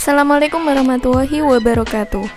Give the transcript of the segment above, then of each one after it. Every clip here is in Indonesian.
Assalamualaikum warahmatullahi wabarakatuh.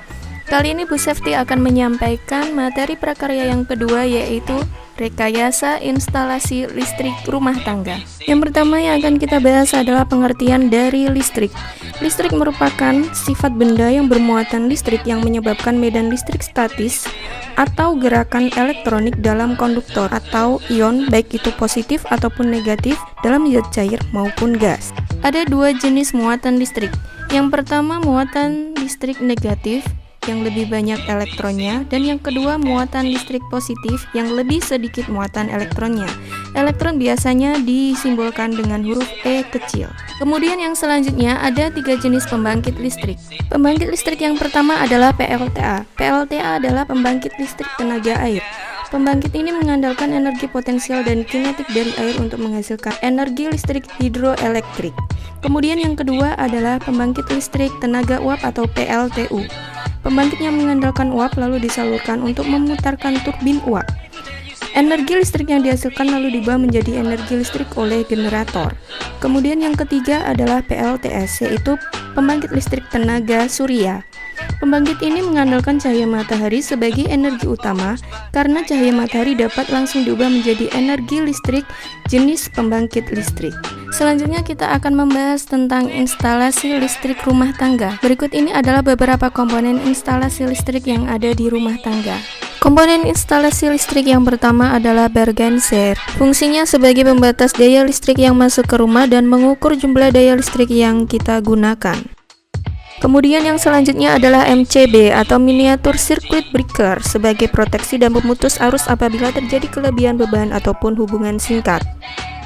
Kali ini Bu Sefti akan menyampaikan materi prakarya yang kedua, yaitu rekayasa instalasi listrik rumah tangga. Yang pertama yang akan kita bahas adalah pengertian dari listrik. Listrik merupakan sifat benda yang bermuatan listrik yang menyebabkan medan listrik statis atau gerakan elektronik dalam konduktor atau ion, baik itu positif ataupun negatif dalam zat cair maupun gas. Ada dua jenis muatan listrik. Yang pertama muatan listrik negatif yang lebih banyak elektronnya, dan yang kedua muatan listrik positif yang lebih sedikit muatan elektronnya. Elektron biasanya disimbolkan dengan huruf E kecil. Kemudian yang selanjutnya ada tiga jenis pembangkit listrik. Pembangkit listrik yang pertama adalah PLTA. PLTA adalah pembangkit listrik tenaga air. Pembangkit ini mengandalkan energi potensial dan kinetik dari air untuk menghasilkan energi listrik hidroelektrik. Kemudian yang kedua adalah pembangkit listrik tenaga uap atau PLTU. Pembangkit yang mengandalkan uap lalu disalurkan untuk memutarkan turbin uap. Energi listrik yang dihasilkan lalu dibawa menjadi energi listrik oleh generator. Kemudian yang ketiga adalah PLTS, yaitu pembangkit listrik tenaga surya. Pembangkit ini mengandalkan cahaya matahari sebagai energi utama karena cahaya matahari dapat langsung diubah menjadi energi listrik jenis pembangkit listrik. Selanjutnya kita akan membahas tentang instalasi listrik rumah tangga. Berikut ini adalah beberapa komponen instalasi listrik yang ada di rumah tangga. Komponen instalasi listrik yang pertama adalah bergenser. Fungsinya sebagai pembatas daya listrik yang masuk ke rumah dan mengukur jumlah daya listrik yang kita gunakan. Kemudian yang selanjutnya adalah MCB atau Miniatur Circuit Breaker sebagai proteksi dan pemutus arus apabila terjadi kelebihan beban ataupun hubungan singkat.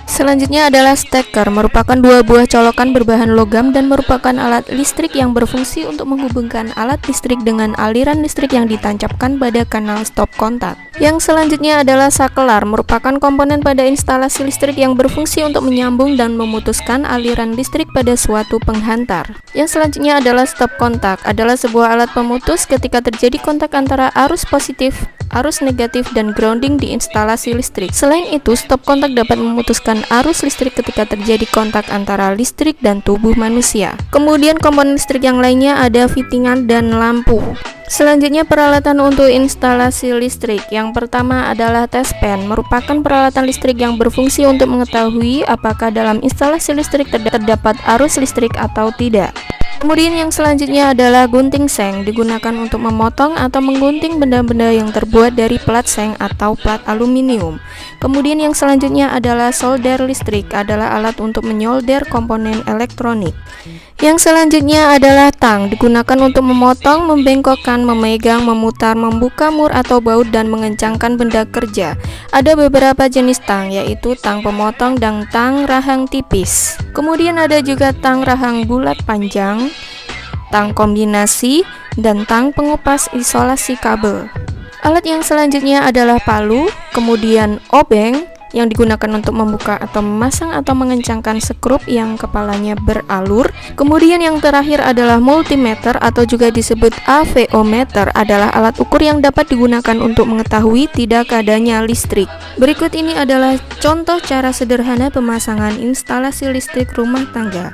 Selanjutnya adalah steker, merupakan dua buah colokan berbahan logam dan merupakan alat listrik yang berfungsi untuk menghubungkan alat listrik dengan aliran listrik yang ditancapkan pada kanal stop kontak. Yang selanjutnya adalah sakelar, merupakan komponen pada instalasi listrik yang berfungsi untuk menyambung dan memutuskan aliran listrik pada suatu penghantar. Yang selanjutnya adalah stop kontak, adalah sebuah alat pemutus ketika terjadi kontak antara arus positif, arus negatif, dan grounding di instalasi listrik. Selain itu, stop kontak dapat memutuskan arus listrik ketika terjadi kontak antara listrik dan tubuh manusia. Kemudian komponen listrik yang lainnya ada fittingan dan lampu. Selanjutnya peralatan untuk instalasi listrik. Yang pertama adalah test pan, merupakan peralatan listrik yang berfungsi untuk mengetahui apakah dalam instalasi listrik terdapat arus listrik atau tidak. Kemudian yang selanjutnya adalah gunting seng, digunakan untuk memotong atau menggunting benda-benda yang terbuat dari plat seng atau plat aluminium. Kemudian yang selanjutnya adalah solder listrik, adalah alat untuk menyolder komponen elektronik. Yang selanjutnya adalah tang, digunakan untuk memotong, membengkokkan, memegang, memutar, membuka mur atau baut, dan mengencangkan benda kerja. Ada beberapa jenis tang, yaitu tang pemotong dan tang rahang tipis. Kemudian ada juga tang rahang bulat panjang, tang kombinasi, dan tang pengupas isolasi kabel. Alat yang selanjutnya adalah palu, kemudian obeng, yang digunakan untuk membuka atau memasang atau mengencangkan skrup yang kepalanya beralur. Kemudian yang terakhir adalah multimeter atau juga disebut AVOmeter, adalah alat ukur yang dapat digunakan untuk mengetahui tidak adanya listrik. Berikut ini adalah contoh cara sederhana pemasangan instalasi listrik rumah tangga.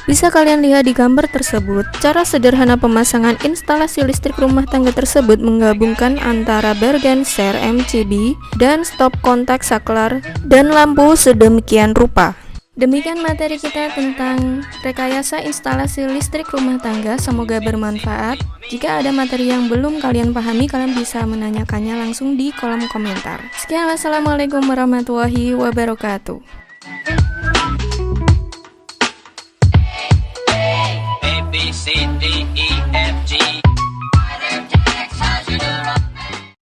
Bisa kalian lihat di gambar tersebut, cara sederhana pemasangan instalasi listrik rumah tangga tersebut menggabungkan antara bergenser MCB dan stop kontak saklar dan lampu sedemikian rupa. Demikian materi kita tentang rekayasa instalasi listrik rumah tangga, semoga bermanfaat. Jika ada materi yang belum kalian pahami, kalian bisa menanyakannya langsung di kolom komentar. Sekian, wassalamualaikum warahmatullahi wabarakatuh. A, B, C, D, E.